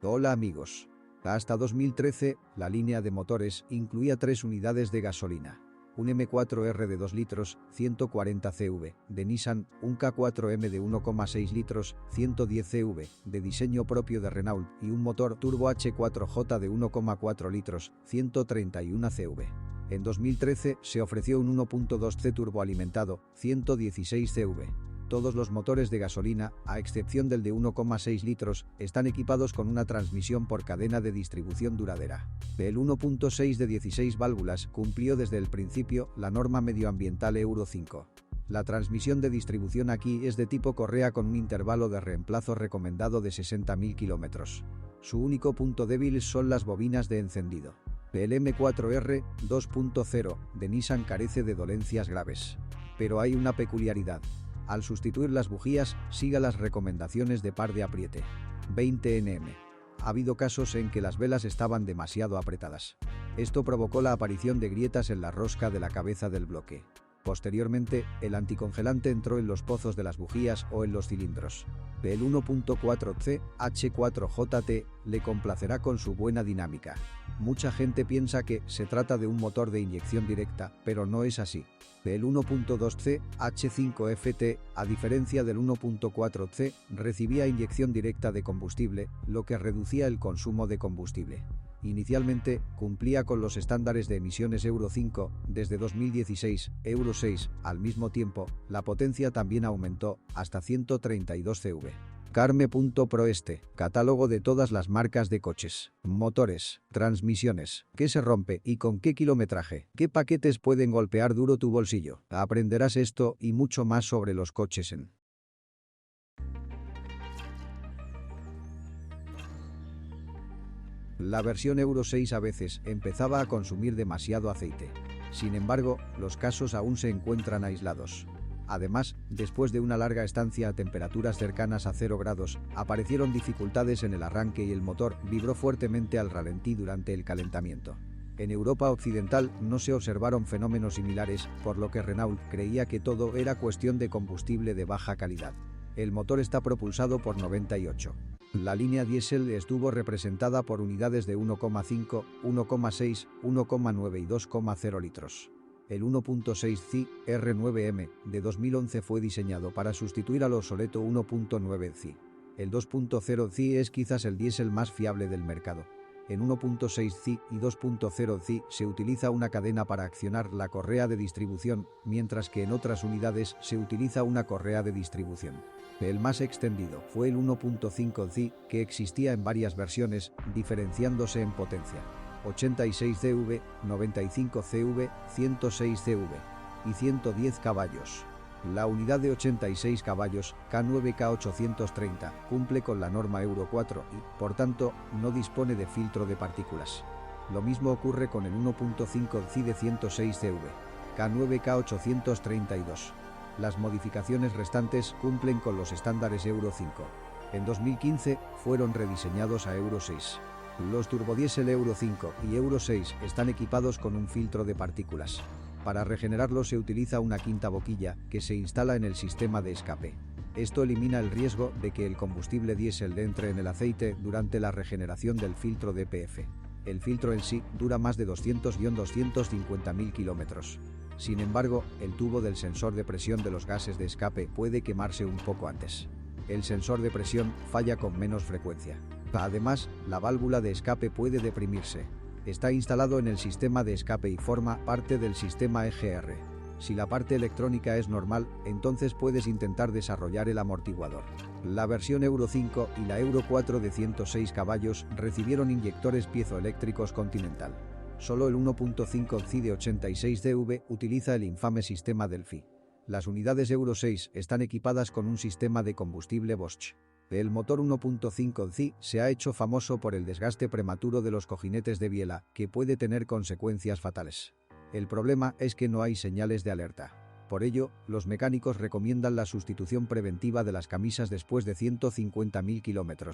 Hola amigos. Hasta 2013, la línea de motores incluía 3 unidades de gasolina. Un M4R de 2 litros, 140 CV, de Nissan, un K4M de 1,6 litros, 110 CV, de diseño propio de Renault y un motor turbo H4J de 1,4 litros, 131 CV. En 2013 se ofreció un 1.2C turboalimentado, 116 CV. Todos los motores de gasolina, a excepción del de 1,6 litros, están equipados con una transmisión por cadena de distribución duradera. El 1.6 de 16 válvulas cumplió desde el principio la norma medioambiental Euro 5. La transmisión de distribución aquí es de tipo correa con un intervalo de reemplazo recomendado de 60.000 km. Su único punto débil son las bobinas de encendido. El M4R 2.0 de Nissan carece de dolencias graves. Pero hay una peculiaridad. Al sustituir las bujías, siga las recomendaciones de par de apriete. 20 Nm. Ha habido casos en que las velas estaban demasiado apretadas. Esto provocó la aparición de grietas en la rosca de la cabeza del bloque. Posteriormente, el anticongelante entró en los pozos de las bujías o en los cilindros. El 1.4C H4JT le complacerá con su buena dinámica. Mucha gente piensa que se trata de un motor de inyección directa, pero no es así. El 1.2C H5FT, a diferencia del 1.4C, recibía inyección directa de combustible, lo que reducía el consumo de combustible. Inicialmente, cumplía con los estándares de emisiones Euro 5, desde 2016, Euro 6, al mismo tiempo, la potencia también aumentó, hasta 132 CV. Carme.pro catálogo de todas las marcas de coches, motores, transmisiones, qué se rompe y con qué kilometraje, qué paquetes pueden golpear duro tu bolsillo. Aprenderás esto y mucho más sobre los coches en la versión Euro 6 a veces empezaba a consumir demasiado aceite. Sin embargo, los casos aún se encuentran aislados. Además, después de una larga estancia a temperaturas cercanas a 0 grados, aparecieron dificultades en el arranque y el motor vibró fuertemente al ralentí durante el calentamiento. En Europa Occidental no se observaron fenómenos similares, por lo que Renault creía que todo era cuestión de combustible de baja calidad. El motor está propulsado por 98. La línea diésel estuvo representada por unidades de 1,5, 1,6, 1,9 y 2,0 litros. El 1.6C R9M de 2011 fue diseñado para sustituir al obsoleto 1.9C. El 2.0C es quizás el diésel más fiable del mercado. En 1.6C y 2.0C se utiliza una cadena para accionar la correa de distribución, mientras que en otras unidades se utiliza una correa de distribución. El más extendido fue el 1.5C, que existía en varias versiones, diferenciándose en potencia. 86 CV, 95 CV, 106 CV y 110 caballos. La unidad de 86 caballos, K9K830, cumple con la norma Euro 4 y, por tanto, no dispone de filtro de partículas. Lo mismo ocurre con el 1.5C de 106 CV, K9K832. Las modificaciones restantes cumplen con los estándares Euro 5. En 2015 fueron rediseñados a Euro 6. Los turbodiesel Euro 5 y Euro 6 están equipados con un filtro de partículas. Para regenerarlo se utiliza una quinta boquilla que se instala en el sistema de escape. Esto elimina el riesgo de que el combustible diésel entre en el aceite durante la regeneración del filtro DPF. El filtro en sí dura más de 200-250.000 km. Sin embargo, el tubo del sensor de presión de los gases de escape puede quemarse un poco antes. El sensor de presión falla con menos frecuencia. Además, la válvula de escape puede deprimirse. Está instalado en el sistema de escape y forma parte del sistema EGR. Si la parte electrónica es normal, entonces puedes intentar desarrollar el amortiguador. La versión Euro 5 y la Euro 4 de 106 caballos recibieron inyectores piezoeléctricos Continental. Solo el 1.5C de 86 CV utiliza el infame sistema Delphi. Las unidades Euro 6 están equipadas con un sistema de combustible Bosch. El motor 1.5C se ha hecho famoso por el desgaste prematuro de los cojinetes de biela, que puede tener consecuencias fatales. El problema es que no hay señales de alerta. Por ello, los mecánicos recomiendan la sustitución preventiva de las camisas después de 150.000 km.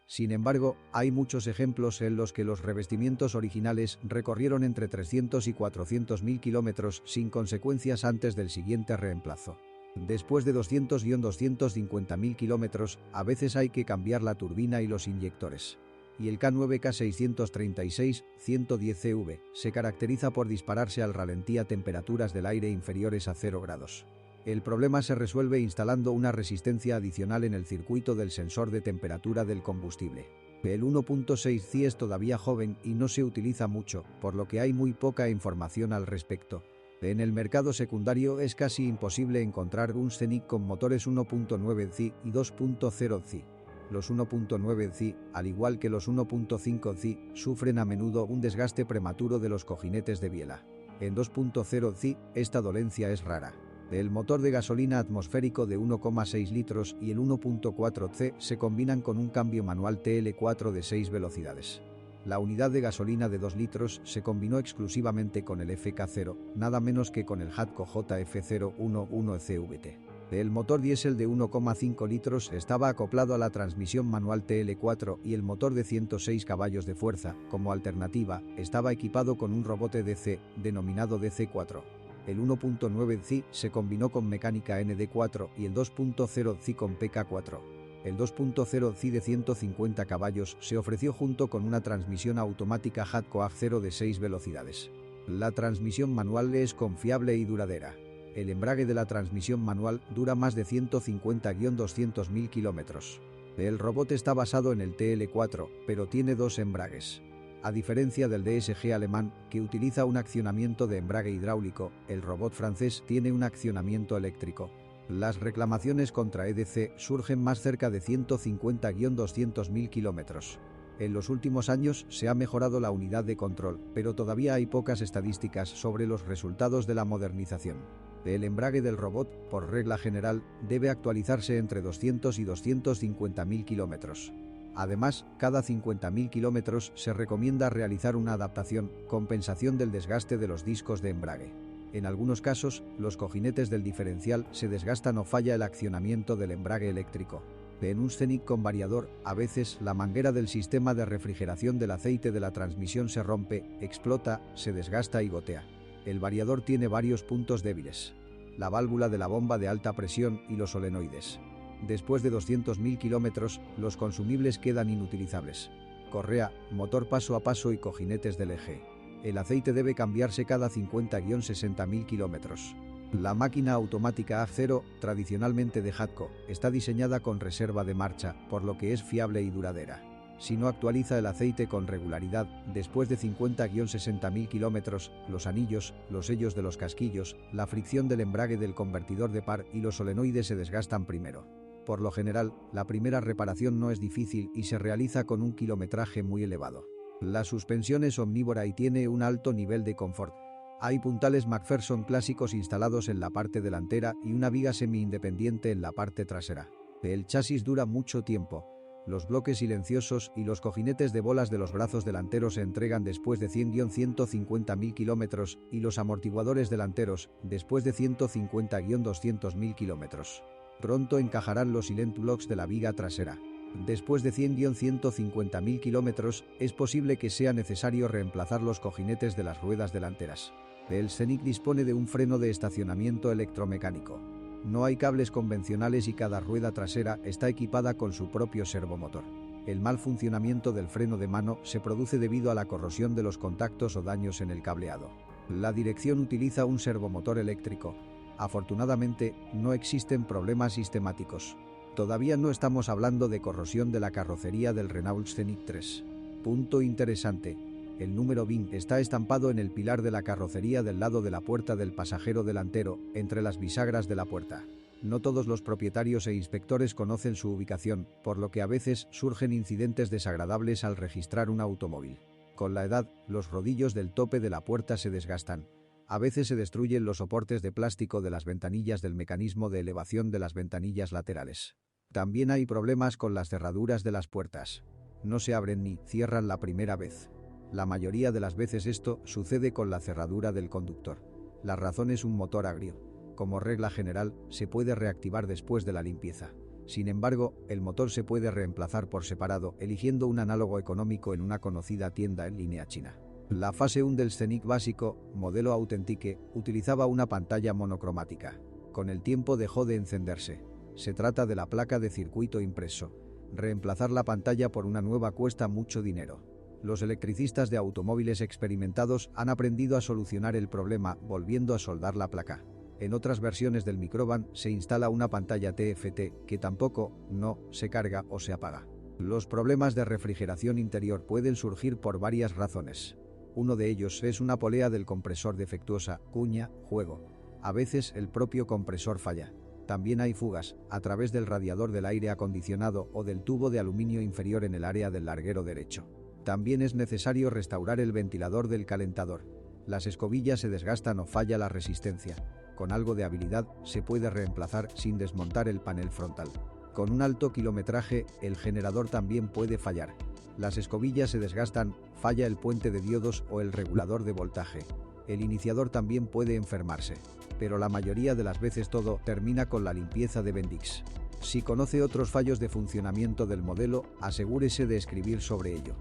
Sin embargo, hay muchos ejemplos en los que los revestimientos originales recorrieron entre 300 y 400.000 km sin consecuencias antes del siguiente reemplazo. Después de 200-250.000 km, a veces hay que cambiar la turbina y los inyectores. y el K9K636 110CV se caracteriza por dispararse al ralentí a temperaturas del aire inferiores a 0 grados. El problema se resuelve instalando una resistencia adicional en el circuito del sensor de temperatura del combustible. El 1.6C es todavía joven y no se utiliza mucho, por lo que hay muy poca información al respecto. En el mercado secundario es casi imposible encontrar un Scenic con motores 1.9C y 2.0C. Los 1.9C, al igual que los 1.5C, sufren a menudo un desgaste prematuro de los cojinetes de biela. En 2.0C, esta dolencia es rara. El motor de gasolina atmosférico de 1,6 litros y el 1.4C se combinan con un cambio manual TL4 de 6 velocidades. La unidad de gasolina de 2 litros se combinó exclusivamente con el FK0, nada menos que con el Hatco JF011CVT. El motor diésel de 1,5 litros estaba acoplado a la transmisión manual TL4 y el motor de 106 caballos de fuerza, como alternativa, estaba equipado con un robote DC, denominado DC4. El 1.9C se combinó con mecánica ND4 y el 2.0C con PK4. El 2.0C de 150 caballos se ofreció junto con una transmisión automática Hatco AF0 de 6 velocidades. La transmisión manual es confiable y duradera. El embrague de la transmisión manual dura más de 150-200.000 kilómetros. El robot está basado en el TL4, pero tiene dos embragues. A diferencia del DSG alemán, que utiliza un accionamiento de embrague hidráulico, el robot francés tiene un accionamiento eléctrico. Las reclamaciones contra EDC surgen más cerca de 150-200.000 kilómetros. En los últimos años se ha mejorado la unidad de control, pero todavía hay pocas estadísticas sobre los resultados de la modernización. El embrague del robot, por regla general, debe actualizarse entre 200 y 250.000 kilómetros. Además, cada 50.000 kilómetros se recomienda realizar una adaptación, compensación del desgaste de los discos de embrague. En algunos casos, los cojinetes del diferencial se desgastan o falla el accionamiento del embrague eléctrico. En un Scenic con variador, a veces la manguera del sistema de refrigeración del aceite de la transmisión se rompe, explota, se desgasta y gotea. El variador tiene varios puntos débiles: la válvula de la bomba de alta presión y los solenoides. Después de 200.000 kilómetros, los consumibles quedan inutilizables. Correa, motor paso a paso y cojinetes del eje. El aceite debe cambiarse cada 50-60.000 kilómetros. La máquina automática AF0, tradicionalmente de Hatco, está diseñada con reserva de marcha, por lo que es fiable y duradera. Si no actualiza el aceite con regularidad, después de 50-60.000 kilómetros, los anillos, los sellos de los casquillos, la fricción del embrague del convertidor de par y los solenoides se desgastan primero. Por lo general, la primera reparación no es difícil y se realiza con un kilometraje muy elevado. La suspensión es omnívora y tiene un alto nivel de confort. Hay puntales McPherson clásicos instalados en la parte delantera y una viga semi-independiente en la parte trasera. El chasis dura mucho tiempo. Los bloques silenciosos y los cojinetes de bolas de los brazos delanteros se entregan después de 100-150.000 kilómetros y los amortiguadores delanteros después de 150-200.000 kilómetros. Pronto encajarán los silent blocks de la viga trasera. Después de 100-150.000 kilómetros, es posible que sea necesario reemplazar los cojinetes de las ruedas delanteras. El Scenic dispone de un freno de estacionamiento electromecánico. No hay cables convencionales y cada rueda trasera está equipada con su propio servomotor. El mal funcionamiento del freno de mano se produce debido a la corrosión de los contactos o daños en el cableado. La dirección utiliza un servomotor eléctrico. Afortunadamente, no existen problemas sistemáticos. Todavía no estamos hablando de corrosión de la carrocería del Renault Scenic 3. Punto interesante. El número VIN está estampado en el pilar de la carrocería del lado de la puerta del pasajero delantero, entre las bisagras de la puerta. No todos los propietarios e inspectores conocen su ubicación, por lo que a veces surgen incidentes desagradables al registrar un automóvil. Con la edad, los rodillos del tope de la puerta se desgastan. A veces se destruyen los soportes de plástico de las ventanillas del mecanismo de elevación de las ventanillas laterales. También hay problemas con las cerraduras de las puertas. No se abren ni cierran la primera vez. La mayoría de las veces esto sucede con la cerradura del conductor. La razón es un motor agrio. Como regla general, se puede reactivar después de la limpieza. Sin embargo, el motor se puede reemplazar por separado, eligiendo un análogo económico en una conocida tienda en línea china. La fase 1 del Scenic básico, modelo Authentique, utilizaba una pantalla monocromática. Con el tiempo dejó de encenderse. Se trata de la placa de circuito impreso. Reemplazar la pantalla por una nueva cuesta mucho dinero. Los electricistas de automóviles experimentados han aprendido a solucionar el problema volviendo a soldar la placa. En otras versiones del microvan se instala una pantalla TFT que tampoco no se carga o se apaga. Los problemas de refrigeración interior pueden surgir por varias razones. Uno de ellos es una polea del compresor defectuosa, cuña, juego. A veces el propio compresor falla. También hay fugas a través del radiador del aire acondicionado o del tubo de aluminio inferior en el área del larguero derecho. También es necesario restaurar el ventilador del calentador. Las escobillas se desgastan o falla la resistencia. Con algo de habilidad se puede reemplazar sin desmontar el panel frontal. Con un alto kilometraje, el generador también puede fallar. Las escobillas se desgastan, falla el puente de diodos o el regulador de voltaje. El iniciador también puede enfermarse. Pero la mayoría de las veces todo termina con la limpieza de Bendix. Si conoce otros fallos de funcionamiento del modelo, asegúrese de escribir sobre ello.